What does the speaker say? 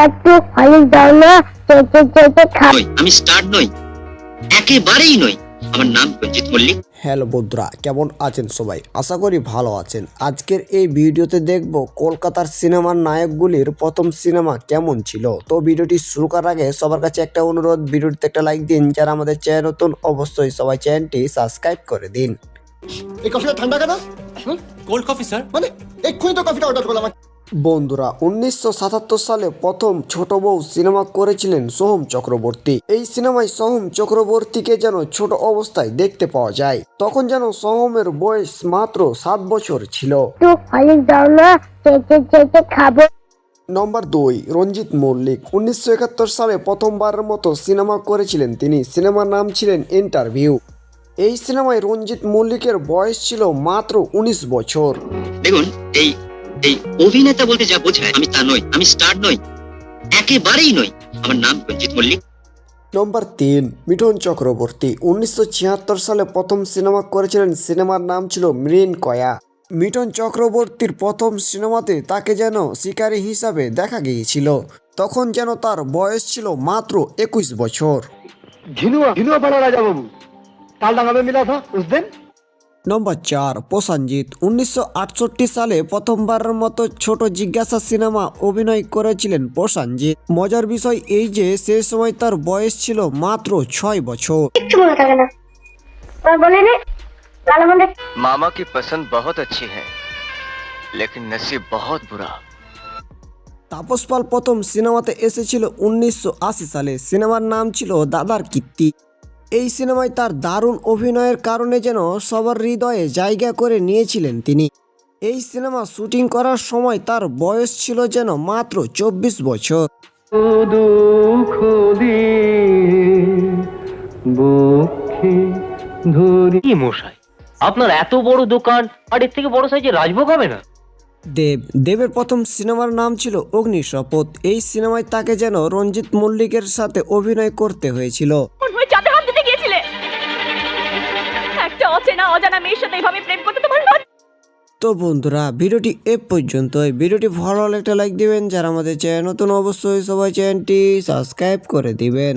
একটু অনেক দাও না, চেটে চেটে খাবো। আমি স্টার্ট নই, একেবারেই নই। আমার নাম রঞ্জিত মল্লিক। হ্যালো বন্ধুরা, কেমন আছেন সবাই? আশা করি ভালো আছেন। আজকের এই ভিডিওতে দেখব কলকাতার সিনেমার নায়কগুলির প্রথম সিনেমা কেমন ছিল। তো ভিডিওটি শুরু করার আগে সবার কাছে একটা অনুরোধ, ভিডিওটিতে একটা লাইক দিন। যারা আমাদের চ্যানেল নতুন অবশ্যই সবাই চ্যানেলটি সাবস্ক্রাইব করে দিন। এই কফিটা ঠান্ডা কেন? Cold coffee sir. মানে এক্ষুনি তো কফিটা অর্ডার করলাম। বন্ধুরা, 1977 সালে প্রথম ছোট বউ সিনেমা করেছিলেন সোহম চক্রবর্তী। এই সিনেমায় সোহম চক্রবর্তীকে যেন ছোট অবস্থায় দেখতে পাওয়া যায়। তখন যেন সোহমের বয়স মাত্র 7 বছর ছিল। একটু অনেক দাও না, চেটে চেটে খাবো। নম্বর 2, রঞ্জিত মল্লিক। 1971 সালে প্রথমবারের মতো সিনেমা করেছিলেন তিনি। সিনেমার নাম ছিলেন ইন্টারভিউ। এই সিনেমায় রঞ্জিত মল্লিকের বয়স ছিল মাত্র 19 বছর। দেখুন, এই এই অভিনেতা বলতে যা বোঝায় আমি তা নই। আমি স্টার্ট নই, একেবারেই নই। আমার নাম রঞ্জিত মল্লিক। নম্বর 3, মিঠুন চক্রবর্তী। 1976 সালে প্রথম সিনেমা করেছিলেন। সিনেমার নাম ছিল মৃণ কয়া। মিঠুন চক্রবর্তীর প্রথম সিনেমাতে তাকে যেন শিকারী হিসাবে দেখা গিয়েছিল। তখন যেন তার বয়স ছিল মাত্র 21 বছর। झिनुआ पड़ा राजा बाबू तालडांगा में मिला था उस दिन। নম্বর 4, প্রসেনজিৎ। 1968 সালে প্রথমবারের মতো ছোট জিজ্ঞাসা সিনেমা অভিনয় করেছিলেন প্রসেনজিৎ। মজার বিষয় এই যে সে সময় তার বয়স ছিল মাত্র 6 বছর। একটু মনে থাকে না, আর বলেনি কালো মন্দির। मामा की पसंद बहुत अच्छी है लेकिन नसीब बहुत बुरा। তাপস পাল প্রথম সিনেমাতে এসেছিল 1980 সালে। সিনেমার নাম ছিল দাদার কীর্তি। এই সিনেমায় তার দারুণ অভিনয়ের কারণে যেন সবার হৃদয়ে জায়গা করে নিয়েছিলেন তিনি। এই সিনেমা শুটিং করার সময় তার বয়স ছিল যেন মাত্র 24 বছর। কি মশাই, আপনার এত বড় দোকান আর এর থেকে বড় সাইজের রাজভোগ হবে না? দেবের প্রথম সিনেমার নাম ছিল অগ্নিশপথ। এই সিনেমায় তাকে যেন রঞ্জিত মল্লিকের সাথে অভিনয় করতে হয়েছিল। চাঁদে হাত দিতে গিয়েছিলে, একটা অচেনা অজানা মেয়ের সাথে এভাবে প্রেম করতে তোমার লজ্জা? তো বন্ধুরা, ভিডিওটি এ পর্যন্তই। ভিডিওটি ভালো হলে একটা লাইক দিবেন। যারা আমাদের চ্যানেল নতুন অবশ্যই সবাই চ্যানেলটি সাবস্ক্রাইব করে দিবেন।